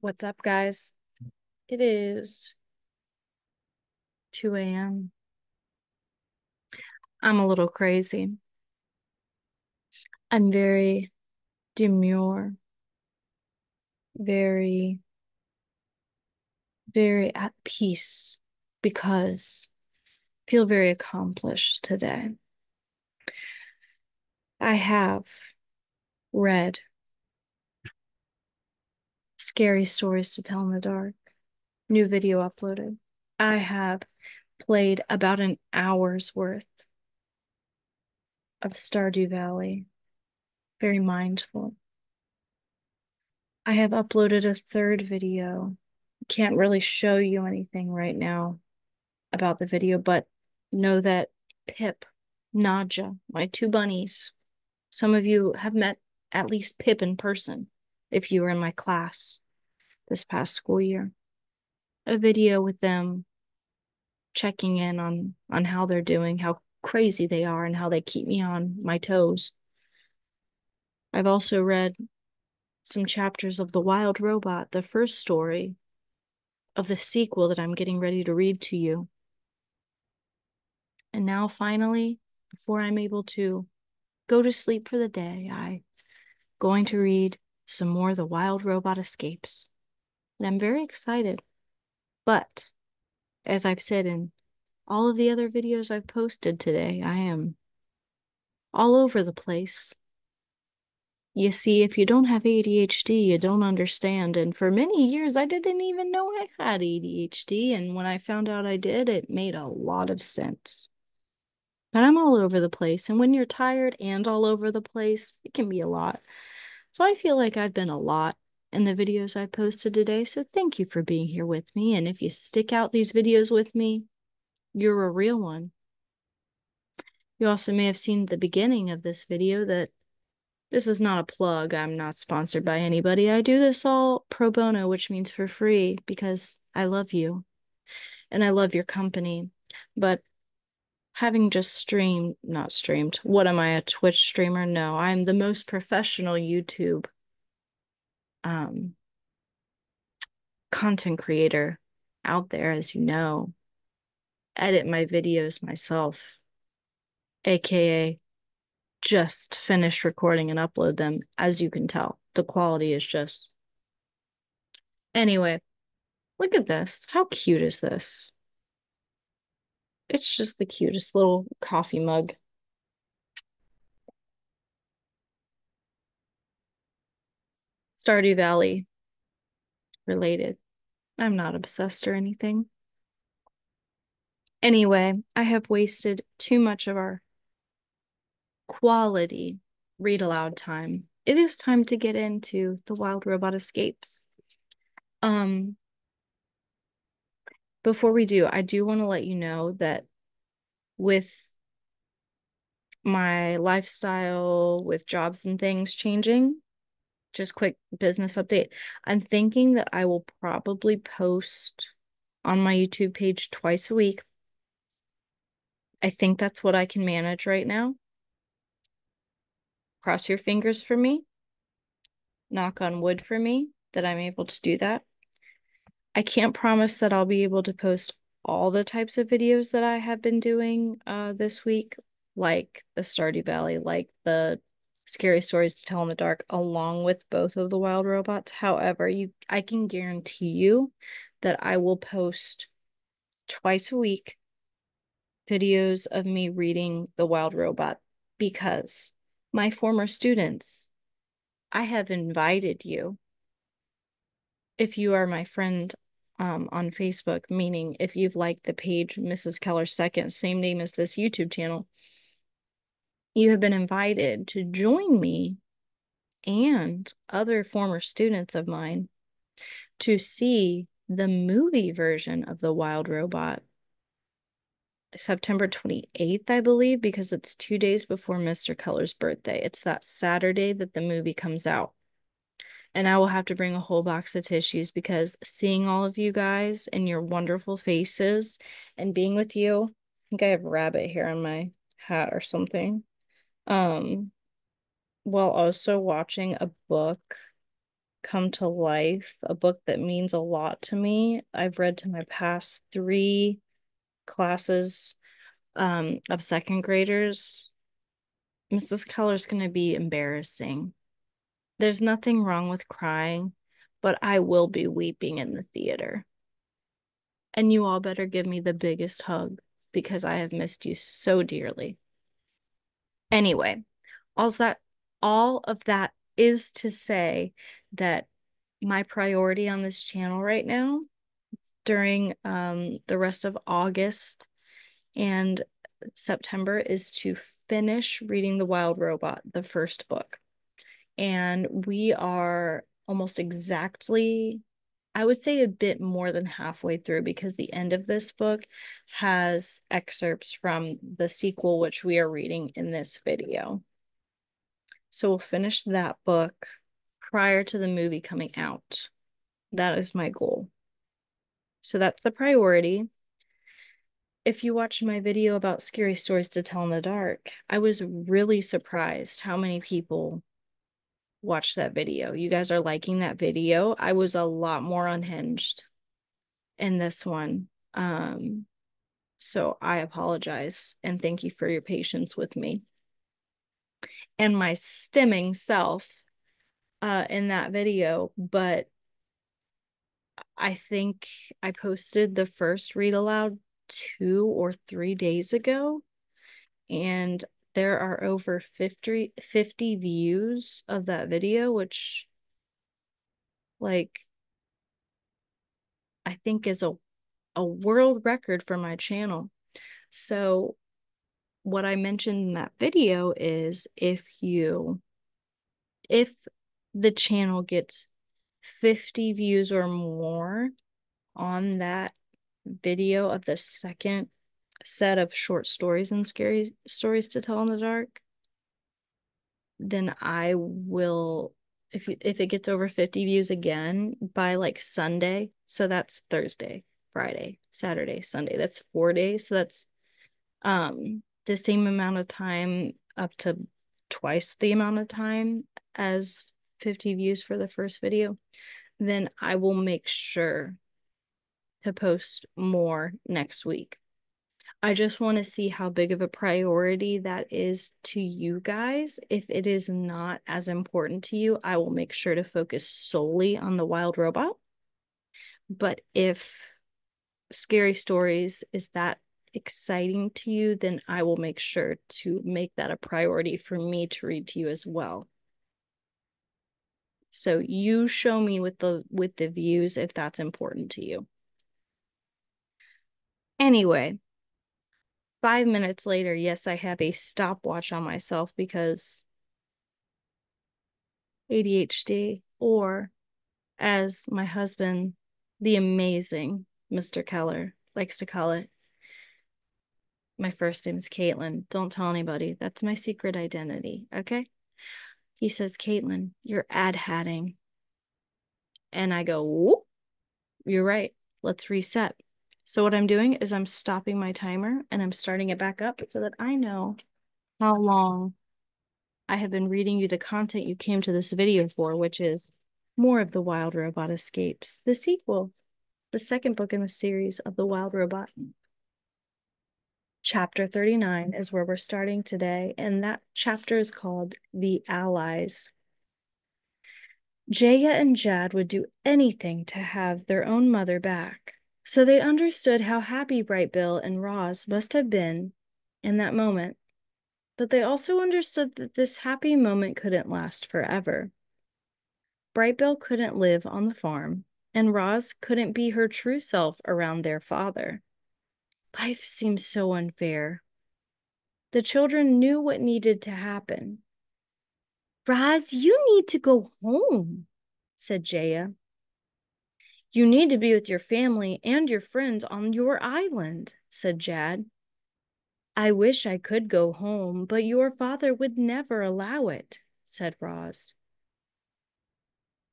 What's up, guys? It is 2 a.m. I'm a little crazy. I'm very demure, very, very at peace because I feel very accomplished today. I have read Scary Stories to Tell in the Dark, new video uploaded. I have played about an hour's worth of Stardew Valley, very mindful. I have uploaded a third video. Can't really show you anything right now about the video, but know that Pip, Nadja, my two bunnies, some of you have met at least Pip in person if you were in my class this past school year. A video with them checking in on how they're doing, how crazy they are, and how they keep me on my toes. I've also read some chapters of The Wild Robot, the first story of the sequel that I'm getting ready to read to you. And now finally, before I'm able to go to sleep for the day, I'm going to read some more The Wild Robot Escapes. And I'm very excited. But as I've said in all of the other videos I've posted today, I am all over the place. You see, if you don't have ADHD, you don't understand. And for many years, I didn't even know I had ADHD. And when I found out I did, it made a lot of sense. But I'm all over the place. And when you're tired and all over the place, it can be a lot. So I feel like I've been a lot in the videos I posted today. So thank you for being here with me. And if you stick out these videos with me, you're a real one. You also may have seen at the beginning of this video that this is not a plug. I'm not sponsored by anybody. I do this all pro bono, which means for free, because I love you and I love your company. But having just not streamed, what am I, a Twitch streamer? No, I'm the most professional YouTube um content creator out there, as you know. Edit my videos myself, aka just finish recording and upload them. As you can tell, the quality is just. Anyway, look at this. How cute is this? It's just the cutest little coffee mug. Stardew Valley related. I'm not obsessed or anything. Anyway, I have wasted too much of our quality read aloud time. It is time to get into The Wild Robot Escapes. Um, Before we do, I do want to let you know that with my lifestyle, with jobs and things changing, just quick business update. I'm thinking that I will probably post on my YouTube page twice a week. I think that's what I can manage right now. Cross your fingers for me. Knock on wood for me that I'm able to do that. I can't promise that I'll be able to post all the types of videos that I have been doing this week, like the Stardew Valley, like the Scary Stories to Tell in the Dark, along with both of the Wild Robots. However, I can guarantee you that I will post twice a week videos of me reading The Wild Robot because my former students, I have invited you, if you are my friend on Facebook, meaning if you've liked the page Mrs. Keller Second, same name as this YouTube channel, you have been invited to join me and other former students of mine to see the movie version of The Wild Robot September 28th, I believe, because it's 2 days before Mr. Keller's birthday. It's that Saturday that the movie comes out. And I will have to bring a whole box of tissues because seeing all of you guys and your wonderful faces and being with you, I think I have rabbit hair on my hat or something. Um, while also watching a book come to life, a book that means a lot to me. I've read to my past 3 classes of second graders. Mrs. Keller's going to be embarrassing. There's nothing wrong with crying, but I will be weeping in the theater. And you all better give me the biggest hug because I have missed you so dearly. Anyway, all of that is to say that my priority on this channel right now during the rest of August and September is to finish reading The Wild Robot, the first book. And we are almost exactly, I would say a bit more than halfway through, because the end of this book has excerpts from the sequel, which we are reading in this video. So we'll finish that book prior to the movie coming out. That is my goal. So that's the priority. If you watched my video about scary stories to tell in the dark, I was really surprised how many people watched that video. You guys are liking that video. I was a lot more unhinged in this one. So I apologize and thank you for your patience with me and my stimming self in that video. But I think I posted the first read aloud 2 or 3 days ago, and there are over 50 views of that video, which, like, I think is a world record for my channel. So what I mentioned in that video is if the channel gets 50 views or more on that video of the second set of short stories and scary stories to tell in the dark, then I will, if it gets over 50 views again by like Sunday, so that's Thursday, Friday, Saturday, Sunday, that's 4 days, so that's the same amount of time, up to twice the amount of time as 50 views for the first video, then I will make sure to post more next week. I just want to see how big of a priority that is to you guys. If it is not as important to you, I will make sure to focus solely on The Wild Robot. But if scary stories is that exciting to you, then I will make sure to make that a priority for me to read to you as well. So you show me with the views if that's important to you. Anyway, 5 minutes later, yes, I have a stopwatch on myself because ADHD, or as my husband, the amazing Mr. Keller, likes to call it, my first name is Caitlin. Don't tell anybody. That's my secret identity, okay? He says, Caitlin, you're ad-hatting. And I go, whoop, you're right. Let's reset. So what I'm doing is I'm stopping my timer and I'm starting it back up so that I know how long I have been reading you the content you came to this video for, which is more of The Wild Robot Escapes, the sequel, the second book in the series of The Wild Robot. Chapter 39 is where we're starting today, and that chapter is called The Allies. Jaya and Jad would do anything to have their own mother back, so they understood how happy Bright Bill and Roz must have been in that moment. But they also understood that this happy moment couldn't last forever. Bright Bill couldn't live on the farm, and Roz couldn't be her true self around their father. Life seemed so unfair. The children knew what needed to happen. Roz, you need to go home, said Jaya. You need to be with your family and your friends on your island, said Jad. I wish I could go home, but your father would never allow it, said Roz.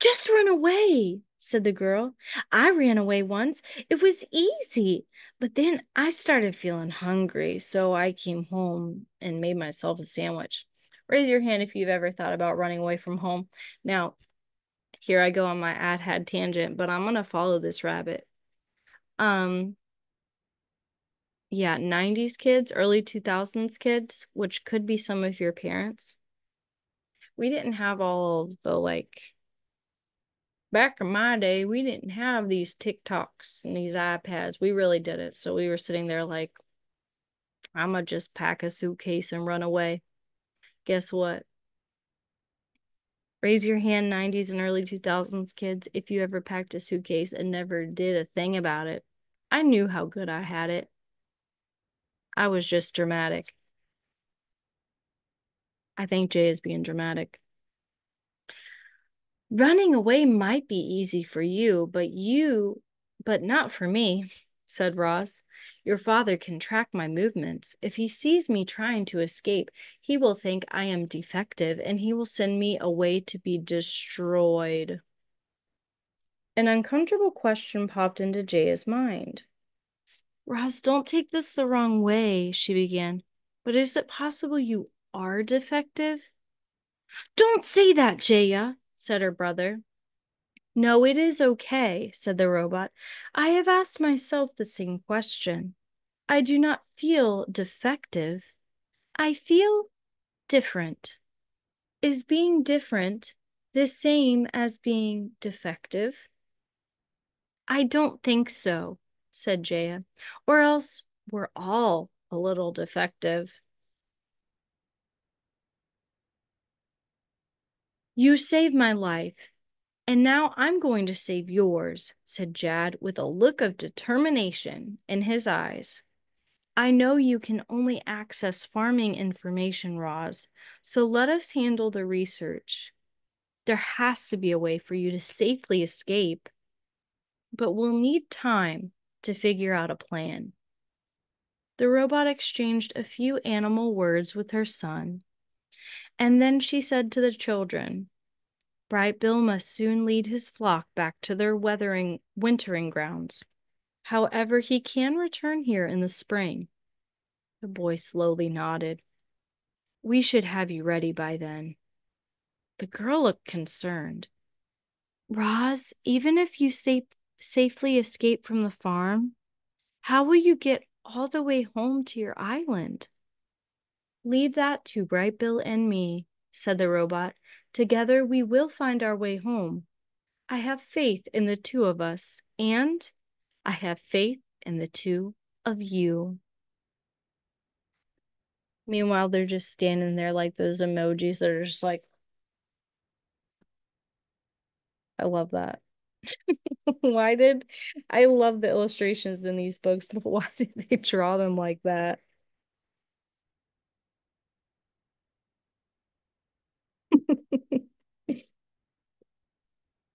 Just run away, said the girl. I ran away once. It was easy. But then I started feeling hungry, so I came home and made myself a sandwich. Raise your hand if you've ever thought about running away from home. Now, Here I go on my ad had tangent, but I'm gonna follow this rabbit. Um, yeah, 90s kids, early 2000s kids, which could be some of your parents. We didn't have all of the like back in my day, we didn't have these TikToks and these iPads. We really did it. So we were sitting there like, I'm gonna just pack a suitcase and run away. Guess what? Raise your hand, 90s and early 2000s kids, if you ever packed a suitcase and never did a thing about it. I knew how good I had it. I was just dramatic. I think Jay is being dramatic. Running away might be easy for you, but not for me, said Ross. Your father can track my movements. If he sees me trying to escape, he will think I am defective and he will send me away to be destroyed. An uncomfortable question popped into Jaya's mind. Ross, don't take this the wrong way, she began. But is it possible you are defective? Don't say that, Jaya, said her brother. No, it is okay, said the robot. I have asked myself the same question. I do not feel defective. I feel different. Is being different the same as being defective? I don't think so, said Jaya, or else we're all a little defective. You saved my life, and now I'm going to save yours, said Jad with a look of determination in his eyes. I know you can only access farming information, Roz, so let us handle the research. There has to be a way for you to safely escape, but we'll need time to figure out a plan. The robot exchanged a few animal words with her son, and then she said to the children, Bright Bill must soon lead his flock back to their wintering grounds. However, he can return here in the spring. The boy slowly nodded. We should have you ready by then. The girl looked concerned. Roz, even if you safely escape from the farm, how will you get all the way home to your island? Leave that to Bright Bill and me, said the robot. Together we will find our way home. I have faith in the two of us, and I have faith in the two of you. Meanwhile, they're just standing there like those emojis that are just like, I love that. Why did I love the illustrations in these books, but why did they draw them like that?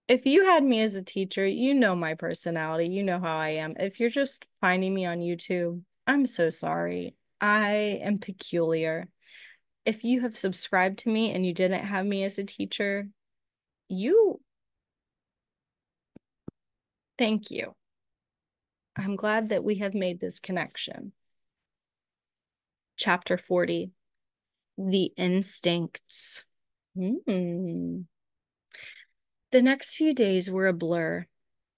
If you had me as a teacher, you know my personality, you know how I am. If you're just finding me on YouTube, I'm so sorry. I am peculiar. If you have subscribed to me and you didn't have me as a teacher, you thank you. I'm glad that we have made this connection. Chapter 40, The Instincts. The next few days were a blur.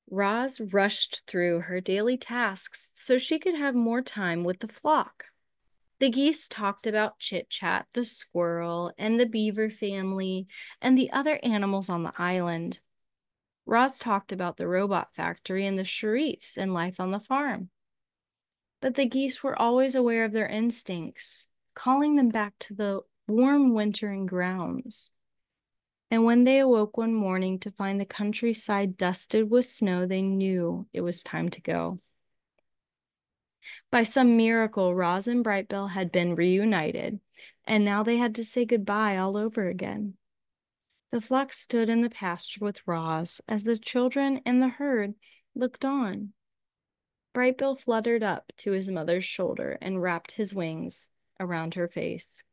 Roz rushed through her daily tasks so she could have more time with the flock. The geese talked about Chit Chat, the squirrel, and the beaver family, and the other animals on the island. Roz talked about the robot factory and the Sharifs and life on the farm. But the geese were always aware of their instincts, calling them back to the warm wintering grounds. And when they awoke one morning to find the countryside dusted with snow, they knew it was time to go. By some miracle, Roz and Brightbill had been reunited, and now they had to say goodbye all over again. The flock stood in the pasture with Roz as the children and the herd looked on. Brightbill fluttered up to his mother's shoulder and wrapped his wings around her face.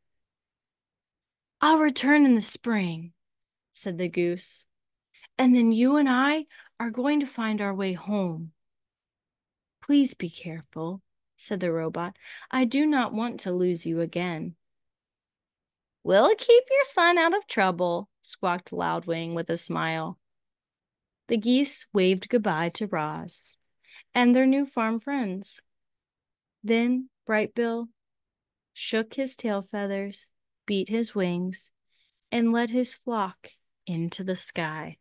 I'll return in the spring, said the goose, and then you and I are going to find our way home. Please be careful, said the robot. I do not want to lose you again. We'll keep your son out of trouble, squawked Loudwing with a smile. The geese waved goodbye to Roz and their new farm friends. Then Brightbill shook his tail feathers, beat his wings, and led his flock into the sky.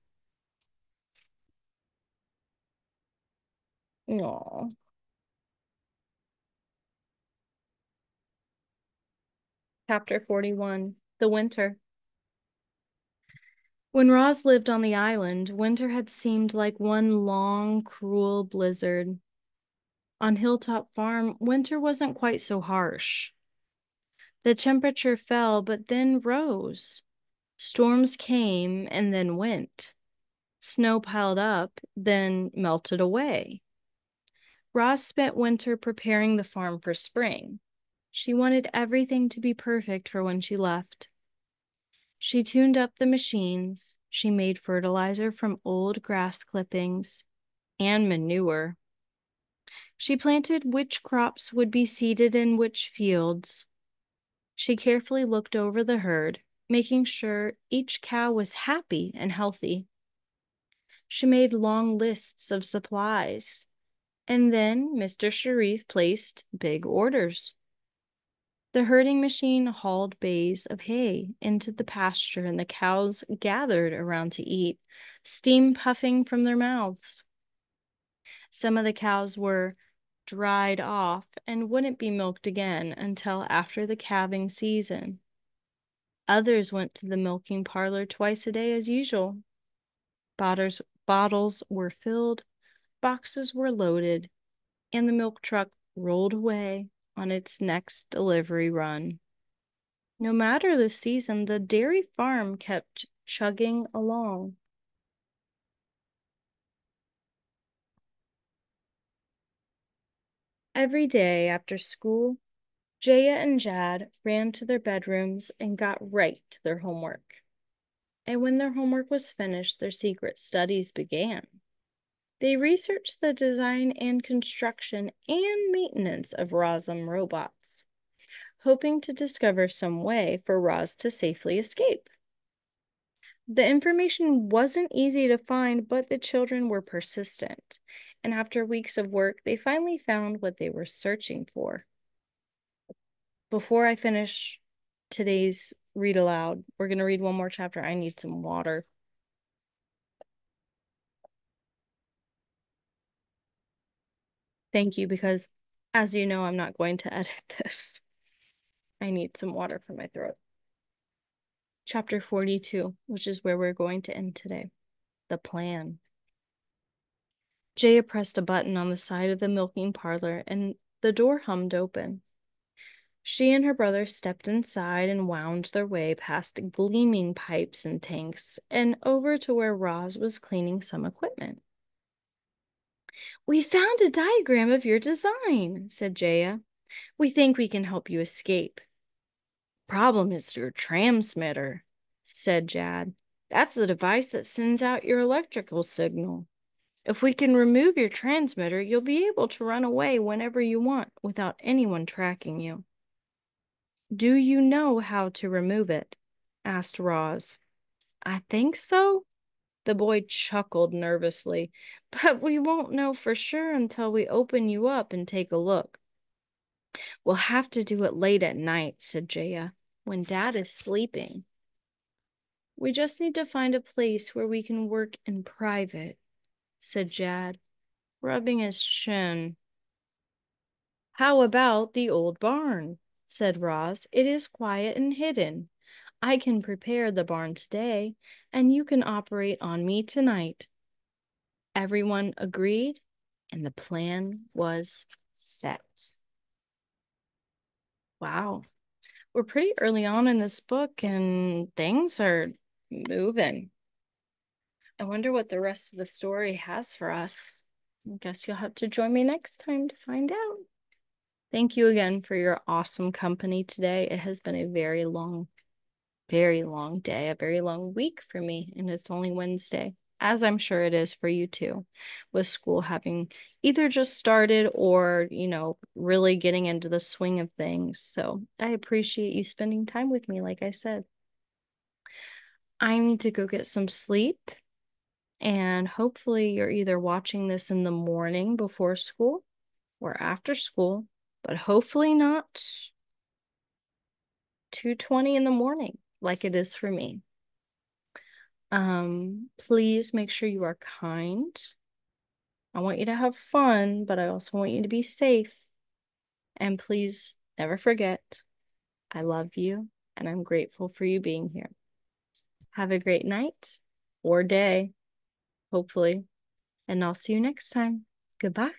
Aww. Chapter 41, The Winter. When Roz lived on the island, winter had seemed like one long, cruel blizzard. On Hilltop Farm, winter wasn't quite so harsh. The temperature fell, but then rose. Storms came and then went. Snow piled up, then melted away. Roz spent winter preparing the farm for spring. She wanted everything to be perfect for when she left. She tuned up the machines. She made fertilizer from old grass clippings and manure. She planted which crops would be seeded in which fields. She carefully looked over the herd, making sure each cow was happy and healthy. She made long lists of supplies, and then Mr. Sharif placed big orders. The herding machine hauled bays of hay into the pasture, and the cows gathered around to eat, steam puffing from their mouths. Some of the cows were dried off and wouldn't be milked again until after the calving season. Others went to the milking parlor twice a day as usual. Bottles were filled, boxes were loaded, and the milk truck rolled away on its next delivery run. No matter the season, the dairy farm kept chugging along. Every day after school, Jaya and Jad ran to their bedrooms and got right to their homework. And when their homework was finished, their secret studies began. They researched the design and construction and maintenance of Rosm robots, hoping to discover some way for Roz to safely escape. The information wasn't easy to find, but the children were persistent, and after weeks of work, they finally found what they were searching for. Before I finish today's read aloud, we're going to read one more chapter. I need some water. Thank you, because as you know, I'm not going to edit this. I need some water for my throat. Chapter 42, which is where we're going to end today. The plan. Jaya pressed a button on the side of the milking parlor, and the door hummed open. She and her brother stepped inside and wound their way past gleaming pipes and tanks and over to where Roz was cleaning some equipment. "We found a diagram of your design," said Jaya. "We think we can help you escape." "Problem is your transmitter," said Jad. "That's the device that sends out your electrical signal. If we can remove your transmitter, you'll be able to run away whenever you want without anyone tracking you." "Do you know how to remove it?" asked Roz. "I think so." The boy chuckled nervously. "But we won't know for sure until we open you up and take a look." "We'll have to do it late at night," said Jaya, "when Dad is sleeping." "We just need to find a place where we can work in private," said Jad, rubbing his shin. "How about the old barn?" said Roz. "It is quiet and hidden. I can prepare the barn today, and you can operate on me tonight." Everyone agreed, and the plan was set. Wow. We're pretty early on in this book, and things are moving. I wonder what the rest of the story has for us. I guess you'll have to join me next time to find out. Thank you again for your awesome company today. It has been a very long day, a very long week for me, and it's only Wednesday, as I'm sure it is for you too, with school having either just started or, really getting into the swing of things. So I appreciate you spending time with me, like I said. I need to go get some sleep, And hopefully you're either watching this in the morning before school or after school, but hopefully not 2:20 in the morning like it is for me. Please make sure you are kind. I want you to have fun, but I also want you to be safe. And please never forget, I love you and I'm grateful for you being here. Have a great night or day, hopefully, and I'll see you next time. Goodbye.